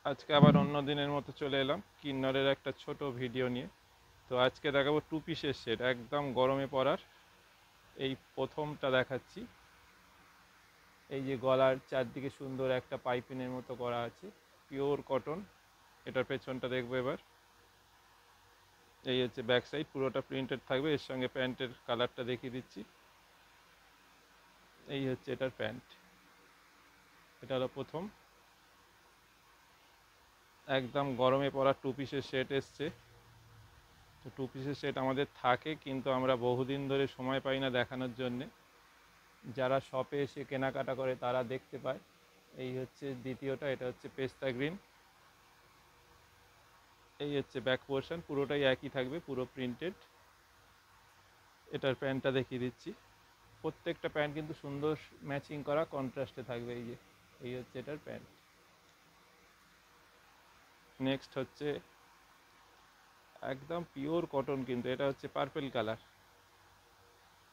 আজকে আবার অন্য দিনের মতো চলে এলাম কিন্নরের একটা ছোট ভিডিও নিয়ে। তো আজকে দেখাবো টু পিসের সেট, একদম গরমে পরার। এই প্রথমটা দেখাচ্ছি। এই যে গলার চারদিকে সুন্দর একটা পাইপিনের মতো করা আছে, পিওর কটন। এটার পেছনটা দেখবো এবার। এই হচ্ছে ব্যাক সাইড, পুরোটা প্রিন্টেড থাকবে। এর সঙ্গে প্যান্টের কালারটা দেখিয়ে দিচ্ছি। এই হচ্ছে এটার প্যান্ট। এটা হলো প্রথম। একদম গরমে পরা টু পিসের সেট এসছে। তো টু পিসের সেট আমাদের থাকে, কিন্তু আমরা বহুদিন ধরে সময় পাই না দেখানোর জন্যে। যারা শপে এসে কেনাকাটা করে তারা দেখতে পায়। এই হচ্ছে দ্বিতীয়টা, এটা হচ্ছে পেস্তা গ্রিন। এই হচ্ছে ব্যাক পোর্শন, পুরোটাই একই থাকবে, পুরো প্রিন্টেড। এটার প্যান্টটা দেখিয়ে দিচ্ছি। প্রত্যেকটা প্যান্ট কিন্তু সুন্দর ম্যাচিং করা, কন্ট্রাস্টে থাকবে। এই যে এই হচ্ছে এটার প্যান্ট। নেক্সট হচ্ছে একদম পিওর কটন, কিন্তু এটা হচ্ছে পার্পেল কালার।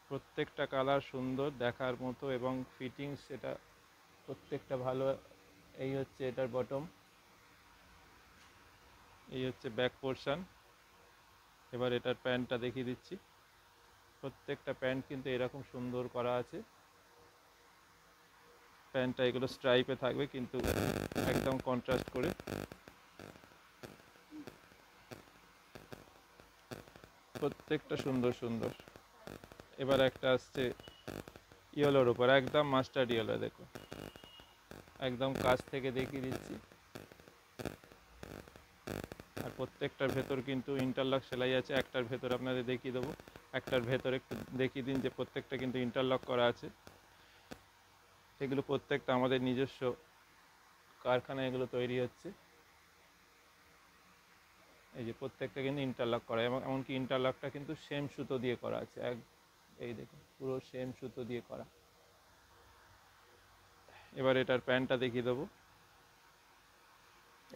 প্রত্যেকটা কালার সুন্দর দেখার মতো এবং ফিটিংস এটা প্রত্যেকটা ভালো। এই হচ্ছে এটার বটম। এই হচ্ছে ব্যাক পোর্শন। এবার এটার প্যান্টটা দেখিয়ে দিচ্ছি। প্রত্যেকটা প্যান্ট কিন্তু এরকম সুন্দর করা আছে। প্যান্টটা এগুলো স্ট্রাইপে থাকবে, কিন্তু একদম কন্ট্রাস্ট করে। প্রত্যেকটা সুন্দর সুন্দর। এবার একটা আসছে ইয়েলোর উপর, একদম মাস্টার্ড ইয়েলো। দেখো, একদম কাছ থেকে দেখিয়ে দিচ্ছি। আর প্রত্যেকটার ভেতর কিন্তু ইন্টারলক সেলাই আছে। একটার ভেতর আপনাদের দেখিয়ে দেবো, একটার ভেতর একটু দেখিয়ে দিন যে প্রত্যেকটা কিন্তু ইন্টারলক করা আছে। এগুলো প্রত্যেকটা আমাদের নিজস্ব কারখানায় এগুলো তৈরি হচ্ছে। এই যে প্রত্যেকটা কিন্তু ইন্টারলক করা, এবং এমনকি ইন্টারলকটা কিন্তু সেম সুতো দিয়ে করা আছে। এই দেখুন, পুরো সেম সুতো দিয়ে করা। এবার এটার প্যান্টটা দেখিয়ে দেবো।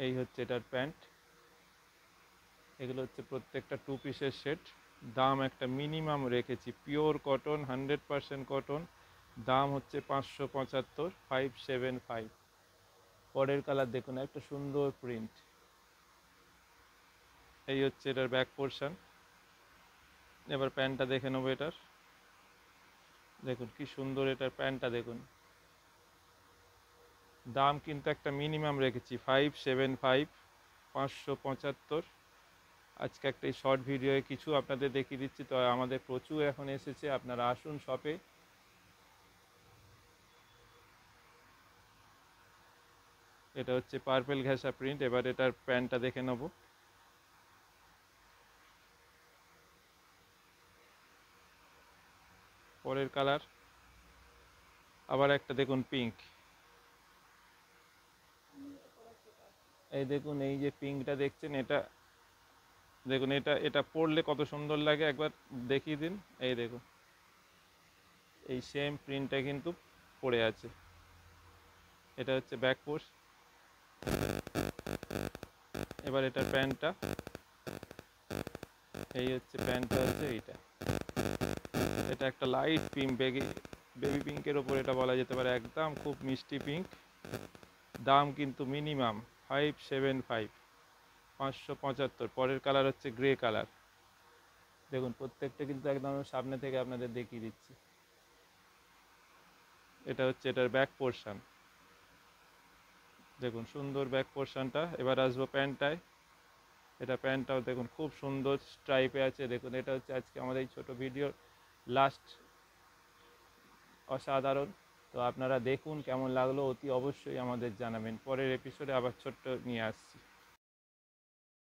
এই হচ্ছে এটার প্যান্ট। এগুলো হচ্ছে প্রত্যেকটা টু পিসের সেট। দাম একটা মিনিমাম রেখেছি, পিওর কটন, 100% কটন। দাম হচ্ছে 575, 575। পরের কালার দেখুন, একটা সুন্দর প্রিন্ট। এই হচ্ছে এটার ব্যাক পোর্শন। এবার প্যান্টটা দেখে নেবো এটার। দেখুন কি সুন্দর এটার প্যান্টটা দেখুন। দাম কিন্তু একটা মিনিমাম রেখেছি, 575, 575। আজকে একটা এই শর্ট ভিডিওয়ে কিছু আপনাদের দেখিয়ে দিচ্ছি। তো আমাদের প্রচুর এখন এসেছে, আপনারা আসুন শপে। এটা হচ্ছে পার্পেল ঘেঁষা প্রিন্ট। এবার এটার প্যান্টটা দেখে নেব। পরের কালার আবার একটা দেখুন, পিঙ্ক। এই দেখুন, এই যে পিঙ্কটা দেখছেন, এটা দেখুন, এটা এটা পরলে কত সুন্দর লাগে, একবার দেখিয়ে দিন। এই দেখুন, এই সেম প্রিন্টটা কিন্তু পড়ে আছে। এটা হচ্ছে ব্যাক পোর্শ। এবার এটার প্যান্টটা, এই হচ্ছে প্যান্টটা হচ্ছে এইটা। এটা একটা লাইট পিঙ্ক, বেবি পিঙ্কের ওপর এটা বলা যেতে পারে, একদম খুব মিষ্টি পিঙ্ক। দাম কিন্তু মিনিমাম 575, 575। পরের কালার হচ্ছে গ্রে কালার। দেখুন প্রত্যেকটা কিন্তু একদম সামনে থেকে আপনাদের দেখিয়ে দিচ্ছি। এটা হচ্ছে এটার ব্যাক পোর্শন। দেখুন সুন্দর ব্যাক পোর্শনটা। এবার আসবো প্যান্টটায়। এটা প্যান্টটাও দেখুন খুব সুন্দর স্ট্রাইপে আছে। দেখুন, এটা হচ্ছে আজকে আমাদের এই ছোটো ভিডিওর লাস্ট। অসাধারণ। তো আপনারা দেখুন কেমন লাগলো, অতি অবশ্যই আমাদের জানাবেন। পরের এপিসোডে আবার ছোট্ট নিয়ে আসছি।